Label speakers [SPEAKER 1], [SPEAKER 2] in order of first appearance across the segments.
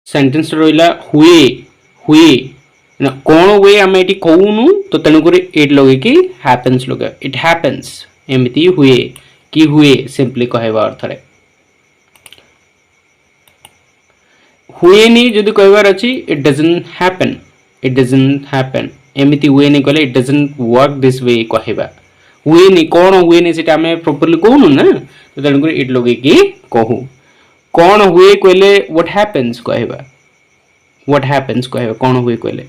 [SPEAKER 1] Sentence रहिला हुए हुए ना कोन हुए आम ये कहूनु तो तेणुक इट लगे कि हैपेंस लगे इट हैपेंस एमती हुए कि हुए सिंपली कहवा अर्थ रे हुए नहीं जदि कहबार अच्छी इट डजंट हैपन एमती हुए नहीं कहले it doesn't work this way कहवा हुए नहीं कौन हुए नहीं सेटा हमें प्रॉपर्ली कहूनु ना तो तेणुक इट लगे कि कहू कौन हुए कहले व्हाट हैपेंस कहवा व्हाट हैपेंस कहवा कौन हुए कहले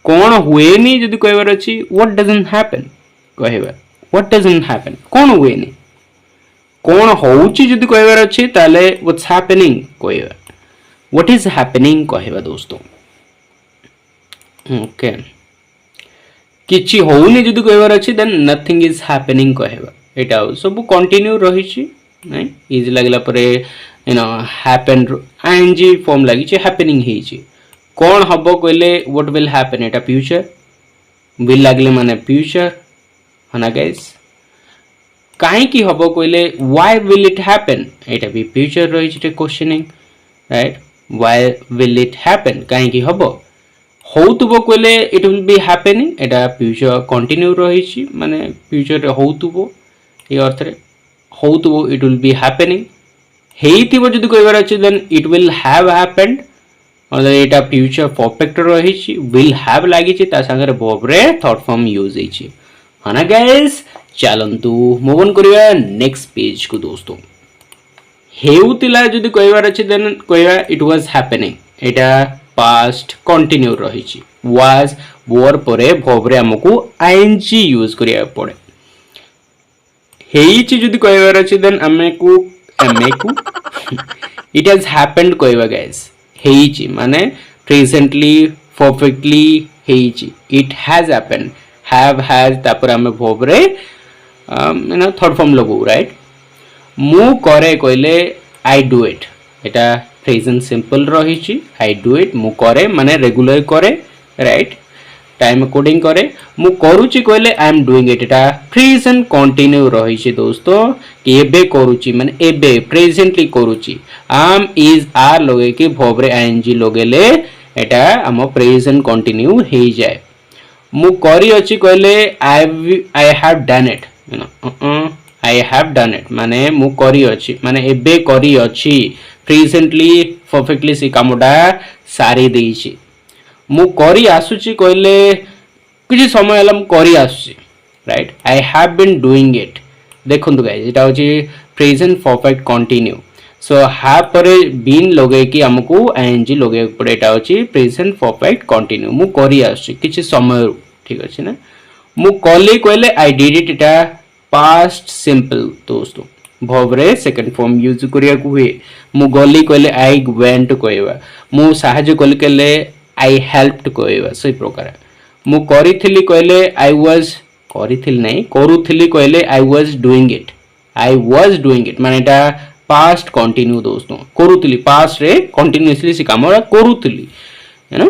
[SPEAKER 1] कौन हुए नहीं जदि कहबार अच्छी व्हाट डजंट हैपन कहवा व्हाट डजंट हैपन कौन हुए नहीं कौन होउची जदि कहबार अच्छी ताले व्हाट्स हैपनिंग कहवा व्हाट इज हैपनिंग कहवा दोस्तों ओके किछि होउनी जदि कहबार अच्छी देन नथिंग इज हैपनिंग कहवा एटा सब कंटिन्यू रहिछि नहीं इज लागला परे you know happen ING form लागिछि हैपनिंग हेछि कौन हबो कहले व्हाट विल हैपन एटा फ्यूचर विल लागले माने फ्यूचर हना गाइस काहे की हबो कहले व्हाई विल इट हैपन एटा भी फ्यूचर रहिछि questioning right why will it happen काहे की हबो होउतबो कहले इट विल बी हैपनिंग एटा फ्यूचर कंटिन्यू रहिछि माने फ्यूचर रे होउतबो ए अर्थ रे होउतबो इट विल बी हैपनिंग हेइतिबो जदि कहबार अछि then it will have happened और एटा फ्यूचर परफेक्ट रहिछि विल हैव लागिछि ता संगे वर्ब रे थर्ड फॉर्म यूज हेछि हना गाइस चलंतु मूव ऑन करिया नेक्स्ट पेज को दोस्तों हेउतिला जदि कहबार अछि देन कहबा it was happening Etah past continue रहिछि वाज वर्ब परे वर्ब रे हमकु आईएनजी यूज करिया पड़े हेइछि जदि कहबार अछि देन हमकु इट हैज हैपेंड कहबा गाइस हेइछि माने प्रेजेंटली परफेक्टली हेइछि it has happened have has तापर हम वर्ब रे यू नो थर्ड फॉर्म लगो राइट मु करे कहले आई डू इट एटा प्रेजेंट सिंपल रहिछि आई डू इट मु करे माने रेगुलर करे राइट टाइम अकॉर्डिंग करे मु करूची कहले आई एम डूइंग इट एटा प्रेजेंट कंटिन्यू रहिछि दोस्तों एबे करूची माने एबे प्रेजेंटली करूची आम इज आर लगे कि वर्ब रे आईएनजी लगेले एटा हम प्रेजेंट कंटिन्यू हे जाय मु करी अछि कहले I have done it you know I have done it माने मु करी अछि माने एबे करी अछि प्रेजेंटली परफेक्टली से कामडा सारी देइछि मु करी आसुची कहले किछि समय हला मु करी आसुची right I have been doing it देखंतु गाइस एटा होची present perfect continuous so have परे बीन लगे कि हमकु आईएनजी लगे पड़े एटा होची प्रेजेंट परफेक्ट कंटिन्यू मु करी आसुची किछि समय ठीक अछि ना मु कली कहले आई डिड इट एटा पास्ट सिंपल दोस्तों वर्ब रे सेकंड फॉर्म यूज करिया को हुए मु गली कहले आई वेंट कहबा मु सहाय्य कली कहले आई हेल्प्ड कहबा सही प्रकार मु करिथिली कहले आई वाज करिथिल नहीं करूथिली कहले आई वाज डूइंग इट माने एटा पास्ट कंटिन्यू दोस्तों करूथिली पास्ट रे कंटिन्यूअसली से काम करूथिली है ना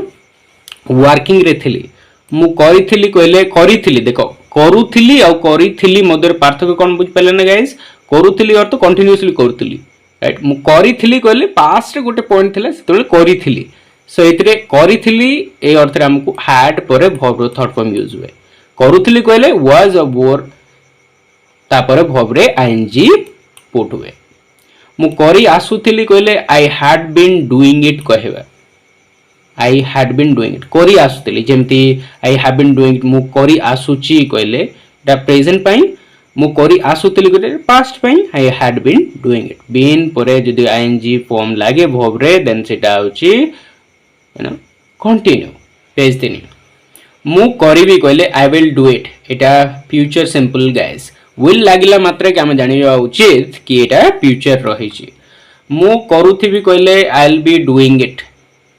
[SPEAKER 1] वर्किंग रे थिली मु करिथिली कहले करिथिली देखो करूथिली आ करिथिली मध्य पार्थक्य कोन बुझ पले ना गाइस करूथिली अर्थ कंटिन्यूअसली करूथिली राइट मु करिथिली कहले पास्ट रे गोटे पॉइंट थिला सेतले करिथिली सो एतरे करिथिली ए अर्थ रे हमकु हैड परे वर्ब रो थर्ड फॉर्म यूज हुए करूथिली कहले वाज अ वर्ब तापरे वर्ब रे आईएनजी पुट हुए मु करी आसुथिली कहले I had been doing it कहबा I had been doing it करी आसुथिली जेमती I have been doing it मु करी आसुची कहले दा प्रेजेंट पई मु करी आसुथिली कहले पास्ट पई I had been doing it been परे जदी आईएनजी फॉर्म लागे वर्ब रे देन सेटा होची यू नो कंटिन्यू पेज 3 मु करिबी कहले आई विल डू इट एटा फ्यूचर सिंपल गाइस विल लागिला मात्र कि हम जानिबा उचित कि एटा फ्यूचर रहिछि मु करूथिबी कहले I will be doing it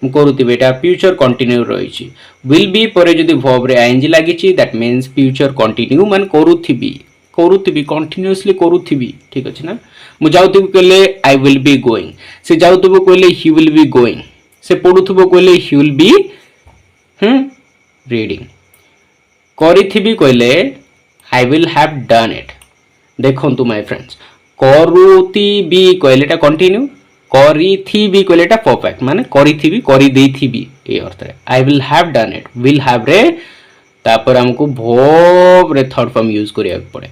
[SPEAKER 1] मु करूथिबी एटा फ्यूचर कंटिन्यू रहिछि विल बी परे जदी वर्ब रे आईएनजी लागिछि दैट मींस फ्यूचर कंटिन्यू मान करूथिबी कंटिन्यूअसली करूथिबी ठीक अछि ना मु जाउथिबी कहले आई विल बी गोइंग से जाउथिबो कहले ही विल बी गोइंग से पढुथिबो कहले ही विल बी रीडिंग करिथिबी कहले I will have done it देखंतु माय फ्रेंड्स करूथिबी कहले एटा कंटिन्यू କରିଥିବି କହିଲେ ଏଟା परफेक्ट माने କରିଥିବି କରି ଦେଇଥିବି ए अर्थ रे आई will have done it will have रे तापर हमको verb रे थर्ड फॉर्म यूज करिया पड़े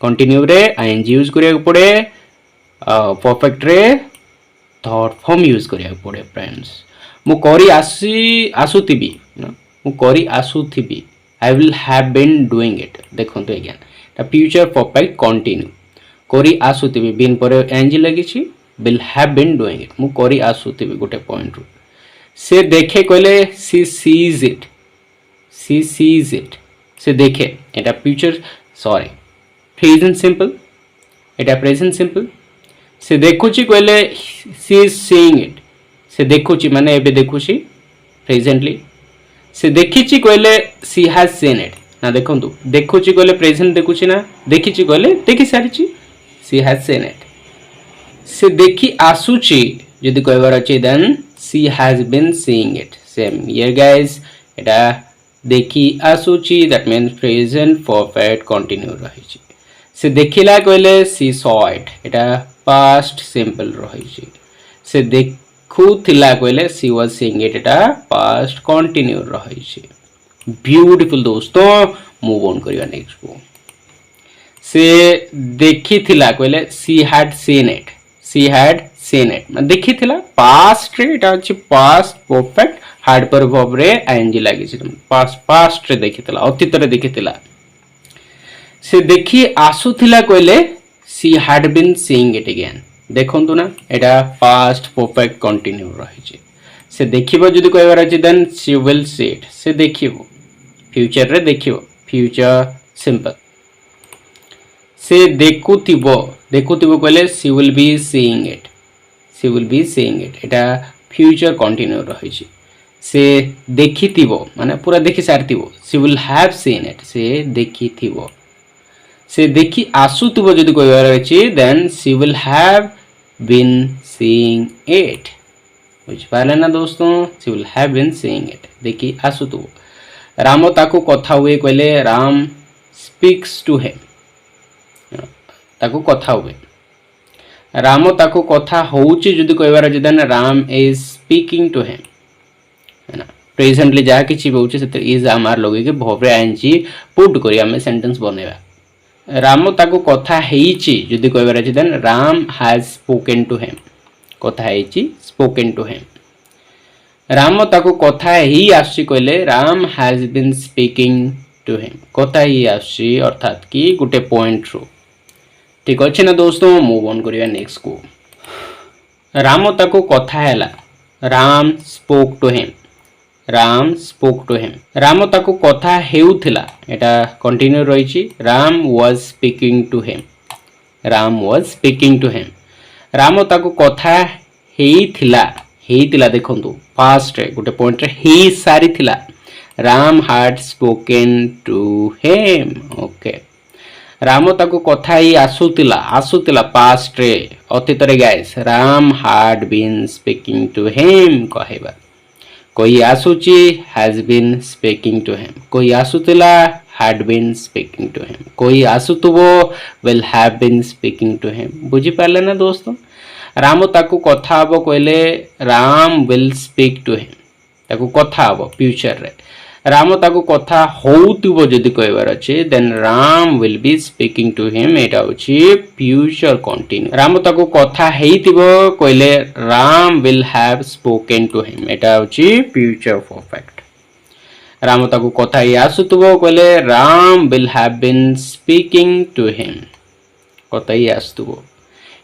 [SPEAKER 1] कंटिन्यू रे आईएनजी यूज करिया पड़े परफेक्ट रे थर्ड फॉर्म यूज करिया पड़े फ्रेंड्स मु करी आसुथिबी मु करी आसुथिबी I will have been doing it देखो तो again the future perfect continue करी आसुथिबी बिन पर आईएनजी लागिछि will have been doing it मु करी आसुथिबी गोटे पॉइंट रू से देखे कहले she sees it से देखे एटा फ्यूचर सॉरी प्रेजेंट सिंपल एटा प्रेजेंट सिंपल से देखुची कहले she is seeing it से देखुची माने एबे देखुची प्रेजेंटली से देखिची कहले she has seen it ना देखंतु देखुची कहले प्रेजेंट देखुची ना देखिची कहले देखि सारिची she has seen it से देखी आसुची यदि कहबार अछि then she has been seeing it same here guys एटा देखी आसुची that means present perfect continue रहिछि से देखिला कहले सी सॉ इट एटा पास्ट सिंपल रहिछि से देखुथिला कहले सी वाज सीइंग इट एटा पास्ट कंटिन्यू रहिछि ब्यूटीफुल दोस्तों मूव ऑन करिया नेक्स्ट को से देखिथिला कहले she had seen it she had seen it देखी थिला past रे एटा अछि past perfect had पर verb रे ing लागि छि past रे देखी थिला अतीत रे देखी थिला से देखी आसु थिला कहले she had been seeing it again देखंतु ना एटा past perfect continue रहि छि से देखिबो जदि कहबार अछि then she will see it से देखिबो फ्यूचर रे देखिबो फ्यूचर सिंपल से देखुथिबो कहले she will be seeing it एटा फ्यूचर कंटिन्यू रहि छि से देखिथिबो माने पूरा देखि सारथिबो she will have seen it से देखिथिबो से देखि आसुथिबो जदि कहबार अछि then she will have been seeing it बुझ पाले ना दोस्तों she will have been seeing it देखि आसुथिबो राम ताकू कथा हुए कहले राम स्पीक्स टू हिम ताकू कथा हुए राम ताकू कथा होउची जदि कहबार अछि then Ram is speaking to him है ना प्रेजेंटली जा किछि होउची सेते इज आमार लगे के verb रे ing पुट करी हमें सेंटेंस बनेबा राम ताकू कथा हेइची जदि कहबार अछि then Ram has spoken to him कथा हेइची स्पोकन टू हिम राम ताकू कथा ही आसी कहले Ram has been speaking to him कथा ही आसी अर्थात कि गुटे पॉइंट रो ठीक अच्छे ना दोस्तों मूव ऑन करिया नेक्स्ट को राम ताको कथा हैला Ram spoke to him Ram ताको कथा हेउथिला एटा कंटिन्यू रहिछि Ram was speaking to him Ram ताको कथा हेइथिला देखंतु फास्ट रे गुटे पॉइंट रे ही सारी थिला Ram had spoken to him okay Ram ताको कथा ही आसुतिला पास्ट रे अतीत रे guys Ram had been speaking to him कहबा कोई आसुची has been speaking to him कोई आसुतिला had been speaking to him कोई आसुतबो will have been speaking to him बुझी पाले ना दोस्तों राम ताको कथा हबो कहले Ram will speak to him ताको कथा हबो फ्यूचर रे राम ताको कथा होउतिबो जदि कहबार अछि then Ram will be speaking to him एटा अछि फ्यूचर कंटिन्यू राम ताको कथा हेइतिबो कहले Ram will have spoken to him एटा अछि फ्यूचर परफेक्ट राम ताको कथा ही आसुतिबो कहले Ram will have been speaking to him कथा ही आसुतिबो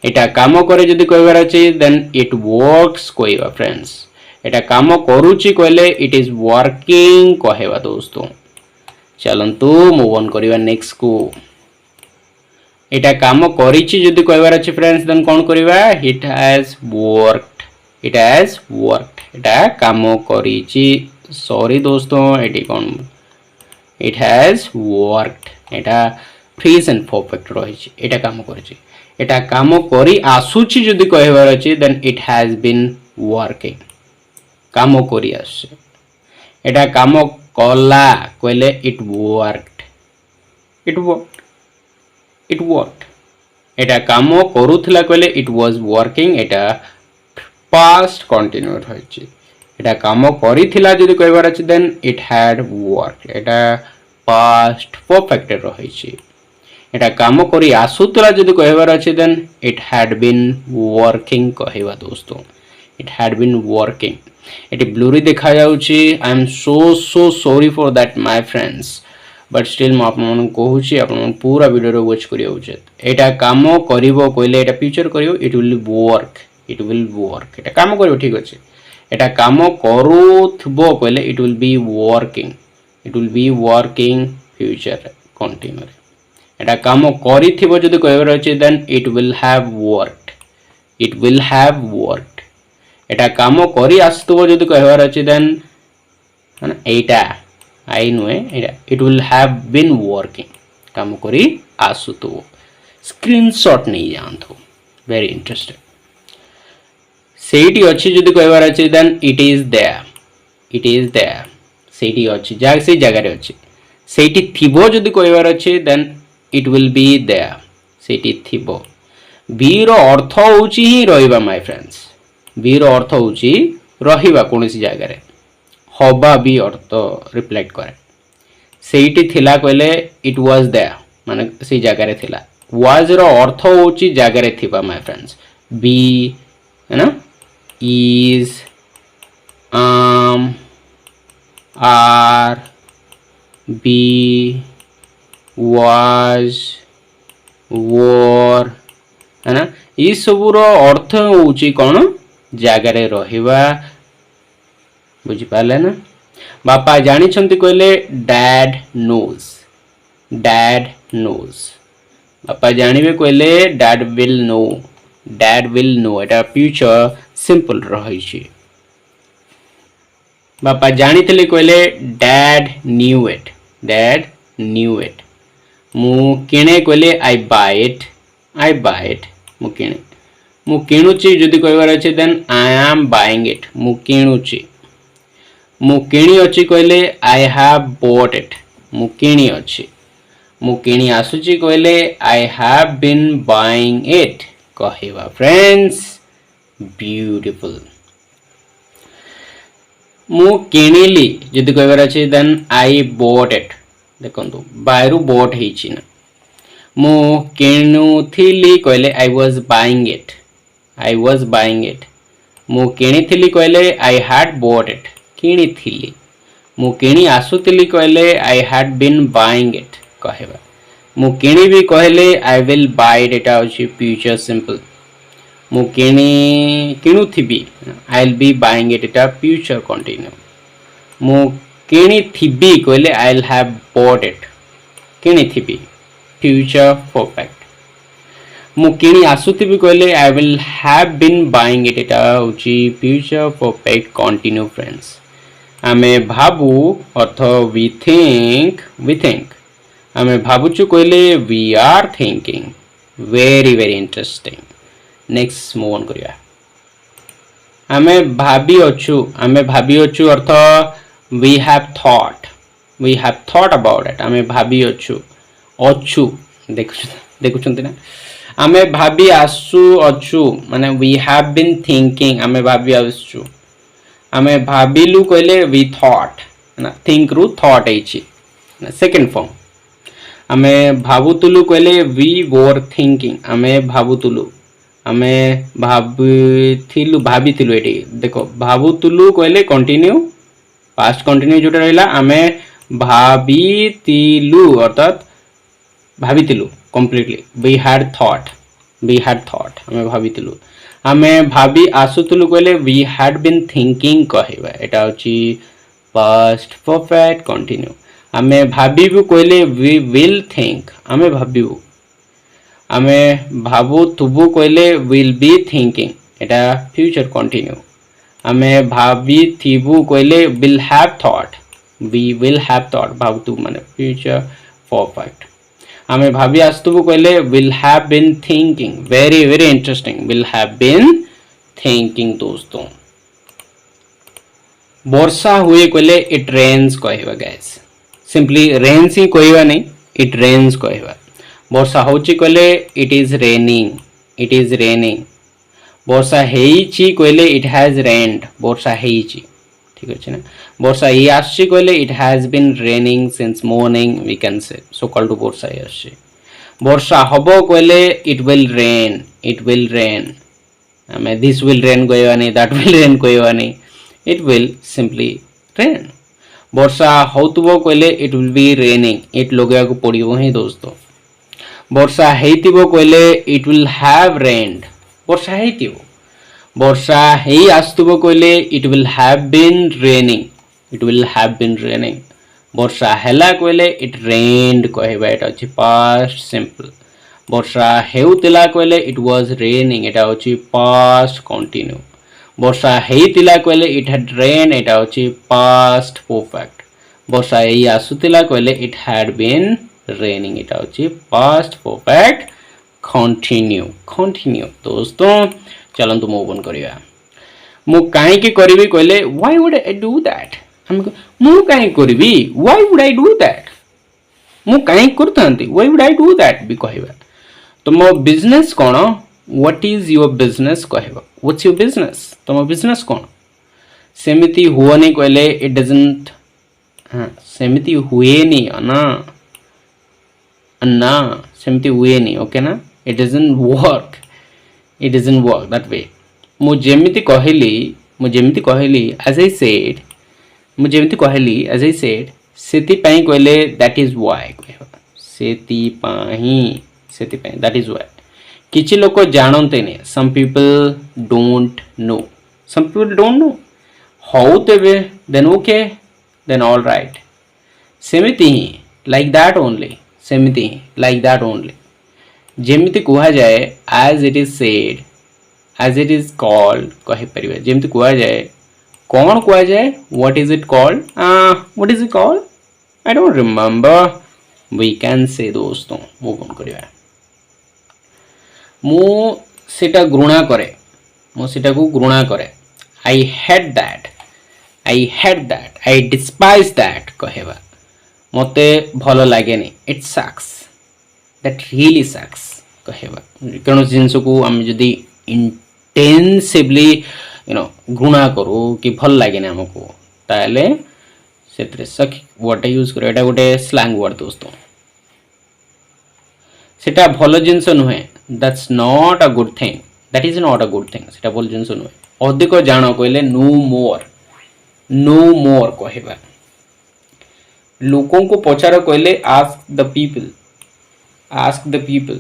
[SPEAKER 1] एटा काम करे जदि कहबार अछि देन इट वर्क्स कहबा फ्रेंड्स एटा काम करूची कहले इट इज वर्किंग कहबा दोस्तों चलंतु मूव ऑन करिवा नेक्स्ट को एटा काम करिची जदि कहबार अछि फ्रेंड्स देन कोन करिवा इट हैज वर्कड एटा काम करिची सॉरी दोस्तों एटी कोन इट हैज वर्कड एटा प्रेजेंट परफेक्ट रहिची एटा काम करिची एटा काम करी आसुची जदि कहबार अछि then it has been working काम करी आसे एटा काम कला कहले इट वर्कड एटा काम करूथला कहले इट वाज वर्किंग एटा पास्ट कंटिन्यू रही एटा काम करिथिला जदि कहबार अछि देन इट हैड वर्क एटा पास्ट परफेक्ट रही एटा काम करी आसुतला जदि कहबार अछि then it had been working कहबा दोस्तों इट हैड बीन वर्किंग एटी ब्लूरी देखा जाउछि I am so sorry for that my friends but still म आपन कहूछि आपन पूरा वीडियो रो वॉच करियो उचित एटा काम करिवो कहले एटा फ्यूचर करियो इट विल वर्क एटा काम करिवो ठीक अछि एटा काम करूथबो कहले it will be working future continuous एटा काम करिथिबो जदि कहबार अछि then it will have worked एटा काम करी आस्तबो जदि कहबार अछि देन एटा आई नुए एटा it will have been working काम करी आसुतो स्क्रीनशॉट नहीं जानथो वेरी इंटरेस्टिंग सेठी अछि जदि कहबार अछि देन इट इज देयर सेठी अछि जाग से जगह रे अछि सेठी थिबो जदि कहबार अछि then it will be there सेठी थिबो बी रो अर्थ होउची ही रहिबा माय फ्रेंड्स बी रो अर्थ होउची रहिबा कोनसी जगह रे हबा भी अर्थ रिफ्लेक्ट करे सेठी थिला कहले इट वाज देयर माने से जगह रे थिला वाज रो अर्थ होउची जगह रे थिबा माय फ्रेंड्स बी है ना is are be was were है ना ये सब रो अर्थ होउची कोन जगह रे रहिबा बुझि पाले ना बापा जानि छंती कहले डैड नोज बापा जानिबे कहले dad will know Etah future simple रही छी बापा जानिथिले कहले डैड न्यू इट मु किने कहले आई बाय इट मु किणुची जदि कहबार अछि then I am buying it मु किणुची मु किणी अछि कहले आई हैव बॉट इट मु किणी अछि मु किणी आसुची कहले I have been buying it कहबा फ्रेंड्स ब्यूटीफुल मु किणिली जदि कहबार अछि देन आई बॉट इट देखंतु बायरु बॉट हेछि ना मु किणुथिली कहले आई वाज बाइंग इट मु किणिथिली कहले आई हैड बॉट इट किणिथिली मु किणी आसुथिली कहले I had been buying it कहबा मु किणी भी कहले आई विल बाय इट एटा अछि फ्यूचर सिंपल मु किणुथिबी I will be buying it एटा फ्यूचर कंटिन्यू मु किणिथिबी कहले I will have bought it किणिथिबी फ्यूचर परफेक्ट मु किणी आसुथिबी कहले I will have been buying it एटा होची फ्यूचर परफेक्ट कंटिन्यू फ्रेंड्स आमे भाबू अर्थ वी थिंक आमे भाबुचु कहले we are thinking very interesting next move on करिया आमे भाबी अछु अर्थ we have thought about it आमे भाबी अछु देखुछंती ना आमे भाबी अछु माने वी हैव बीन थिंकिंग आमे भाबी आछु आमे भाबिलु कहले वी थॉट ना थिंक रु थॉट एछि सेकंड फॉर्म आमे भाबुतुलु कहले वी वर थिंकिंग आमे भाबुतुलु आमे भाबिथिलु एटी देखो भाबुतुलु कहले कंटिन्यू पास्ट कंटिन्यू जोटा रहला आमे भाबिथिलु अर्थात भाबिथिलु कंप्लीटली वी हैड थॉट आमे भाबिथिलु आमे भाबी आसुथुलु कहले वी हैड बीन थिंकिंग कहबा एटा होची पास्ट परफेक्ट कंटिन्यू आमे भाबिबु कहले वी विल थिंक आमे भाबिबु आमे भाबुथुबु कहले विल बी थिंकिंग एटा फ्यूचर कंटिन्यू आमे भाबिथिबु कहले will have thought we will have thought भाबुथु माने फ्यूचर परफेक्ट आमे भाबी आस्तुबु कहले will have been thinking very interesting will have been thinking दोस्तों वर्षा हुए कहले इट रेन्स कहबा गाइस सिंपली रेन्स ही कहबा नहीं इट रेन्स कहबा वर्षा होची कहले इट इज रेनिंग ବର୍ଷା ହେଇଛି କହିଲେ ଇଟ୍ ହାଜ୍ ରେନ୍ଡ, ବର୍ଷା ହେଇଛି, ଠିକ ଅଛି ନା। ବର୍ଷା ହେଇ ଆସୁଛି କହିଲେ it has been raining since morning we can say, ସକାଳଠୁ ବର୍ଷା ହେଇ ଆସୁଛି। ବର୍ଷା ହବ କହିଲେ it will rain, it will rain, ଆମେ ଦିସ୍ ୱିଲ୍ ରେନ୍ କହିବାନି, ଦ୍ୟାଟ୍ ୱିଲ୍ ରେନ୍ କହିବାନି, ଇଟ୍ ୱିଲ୍ ସିମ୍ପଲି ରେନ୍। ବର୍ଷା ହଉଥିବ କହିଲେ ଇଟ୍ ୱିଲ୍ ବି ରେନିଂ, ଇଟ୍ ଲଗେଇବାକୁ ପଡ଼ିବ ହିଁ ଦୋସ୍ତ। ବର୍ଷା ହେଇଥିବ କହିଲେ ଇଟ୍ ୱିଲ୍ ହାଭ୍ ରେନ୍ଡ, ବର୍ଷା ହେଇଥିବ। ବର୍ଷା ହେଇ ଆସୁଥିବ କହିଲେ it will have been raining, it will have been raining. ବର୍ଷା ହେଲା କହିଲେ ଇଟ୍ ରେନ୍ଡ କହିବା, ଏଇଟା ଅଛି ପାଷ୍ଟ ସିମ୍ପଲ। ବର୍ଷା ହେଉଥିଲା କହିଲେ ଇଟ୍ ୱାଜ୍ ରେନିଂ, ଏଇଟା ହେଉଛି ପାଷ୍ଟ କଣ୍ଟିନ୍ୟୁ। ବର୍ଷା ହେଇଥିଲା କହିଲେ ଇଟ୍ ହ୍ୟାଡ୍ ରେନ୍, ଏଇଟା ହେଉଛି ପାଷ୍ଟ ପରଫେକ୍ଟ। ବର୍ଷା ହେଇ ଆସୁଥିଲା କହିଲେ ଇଟ୍ ହ୍ୟାଡ୍ ବିନ୍ ରେନିଂ, ଏଇଟା ହେଉଛି ପାଷ୍ଟ ପରଫେକ୍ଟ କଣ୍ଟିନ୍ୟୁ। କଣ୍ଟିନ୍ୟୁ ଦୋସ୍ତ, ଚାଲନ୍ତୁ ମୁଭ୍ ଅନ୍ କରିବା। ମୁଁ କାହିଁକି କରିବି କହିଲେ why would I do that, ମୁଁ କାହିଁକି କରିବି, why would I do that, ମୁଁ କାହିଁକି କରିଥାନ୍ତି, why would I do that ବି କହିବା। ତୁମ ବିଜନେସ୍ କ'ଣ, what is your business କହିବ, what's your business, ତୁମ ବିଜନେସ୍ କ'ଣ। ସେମିତି ହୁଅନି କହିଲେ it doesn't, ସେମିତି ହୁଏନି ନା, ନା ସେମିତି ହୁଏନି, ଓକେ ନା, it doesn't work, it doesn't work that way। ମୁଁ ଯେମିତି କହିଲି as I said, ମୁଁ ଯେମିତି କହିଲି as I said, ସେଥିପାଇଁ କହିଲେ that is why କହିବା, ସେଥିପାଇଁ that is why। କିଛି ଲୋକ ଜାଣନ୍ତିନି, some people don't know, ହଉ ତେବେ then okay, then all right, ସେମିତି ହିଁ like that only, ସେମିତି ହିଁ like that only। ଯେମିତି କୁହାଯାଏ as it is said, as it is called କହିପାରିବେ, ଯେମିତି କୁହାଯାଏ, କ'ଣ କୁହାଯାଏ, what is it called, I don't remember, we can say Dost. move on କରିବା। ମୁଁ ସେଟାକୁ ଘୃଣା କରେ, I hate that, I despise that କହିବା, ମୋତେ ଭଲ ଲାଗେନି, it sucks, that really sucks କହିବା। କୌଣସି ଜିନିଷକୁ ଆମେ ଯଦି ଇଣ୍ଟେନ୍ସିଭଲି ଘୃଣା କରୁ କି ଭଲ ଲାଗେନି ଆମକୁ, ତାହେଲେ ସେଥିରେ ସକ୍ ୱାର୍ଡଟା ୟୁଜ୍ କରିବା, ଏଇଟା ଗୋଟେ ସ୍ଲାଙ୍ଗ ୱାର୍ଡ ଦୋସ୍ତ। ସେଟା ଭଲ ଜିନିଷ ନୁହେଁ, that's not a good thing, that is not a good thing, ସେଟା ଭଲ ଜିନିଷ ନୁହେଁ। ଅଧିକ ଜାଣ କହିଲେ no more କହିବା। ଲୋକଙ୍କୁ ପଚାର କହିଲେ ask the people,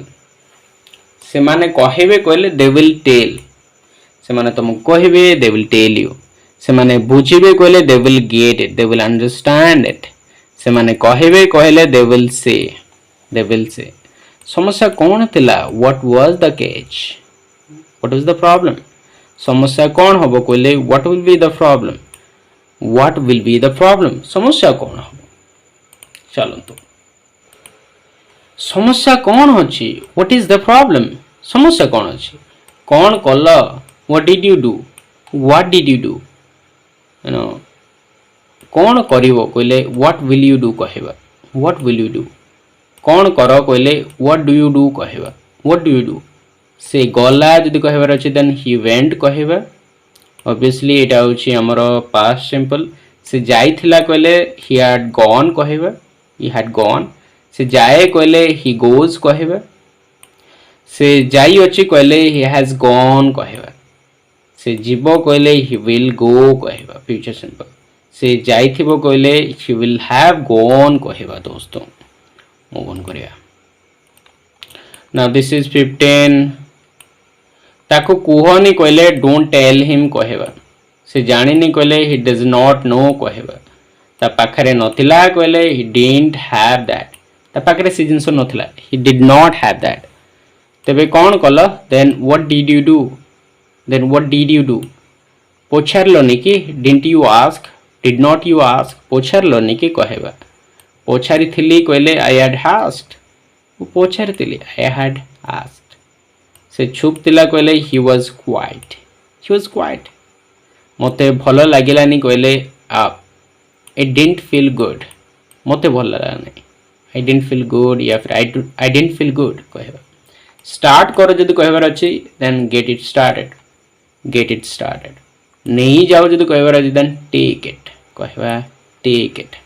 [SPEAKER 1] ସେମାନେ କହିବେ କହିଲେ they will tell, ସେମାନେ ତମକୁ କହିବେ they will tell you, ସେମାନେ ବୁଝିବେ କହିଲେ they will get it, they will understand it, ସେମାନେ କହିବେ କହିଲେ they will say। ସମସ୍ୟା କ'ଣ ଥିଲା, what was the catch, what was the problem, ସମସ୍ୟା କ'ଣ ହବ କହିଲେ what will be the problem, ସମସ୍ୟା କ'ଣ ହବ। ଚାଲନ୍ତୁ, ସମସ୍ୟା କ'ଣ ଅଛି, what is the problem, ସମସ୍ୟା କ'ଣ ଅଛି, କ'ଣ କଲ, what did you do, କ'ଣ କରିବ କହିଲେ what will you do କହିବା, କ'ଣ କର କହିଲେ what do you do କହିବା, ସେ ଗଲା ଯଦି କହିବାର ଅଛି then he went କହିବା, obviously ଏଇଟା ହେଉଛି ଆମର past simple। ସେ ଯାଇଥିଲା କହିଲେ he had gone କହିବା, ସେ ଯାଏ କହିଲେ he goes କହିବା, ସେ ଯାଇଅଛି କହିଲେ he has gone କହିବା, ସେ ଯିବ କହିଲେ he will go କହିବା, future simple। ସେ ଯାଇଥିବ କହିଲେ he will have gone କହିବା ଦୋସ୍ତ। move on କରିବା। now this is 15। ତାକୁ କୁହନି କହିଲେ don't tell him କହିବା, ସେ ଜାଣିନି କହିଲେ he does not know କହିବା, ତା ପାଖରେ ନଥିଲା କହିଲେ he didn't have that, ତା ପାଖରେ ସେ ଜିନିଷ ନଥିଲା, he did not have that। ତେବେ କ'ଣ କଲ, then what did you do, ପଚାରିଲନି କି didn't you ask, did not you ask, ପଚାରିଲନି କି କହିବା, ପଚାରିଥିଲି କହିଲେ I had asked, ମୁଁ ପଚାରିଥିଲି I had asked। ସେ ଚୁପ ଥିଲା କହିଲେ he was quiet, ମୋତେ ଭଲ ଲାଗିଲାନି କହିଲେ it didn't feel good, ମୋତେ ଭଲ ଲାଗିଲାନି, I didn't feel good, या फिर I didn't feel good କହିବା। ଷ୍ଟାର୍ଟ କର ଯଦି କହିବାର ଅଛି then get it started, get it started नहीं जाओ जदि कहबार अछि देन टेक इट कहबा टेक इट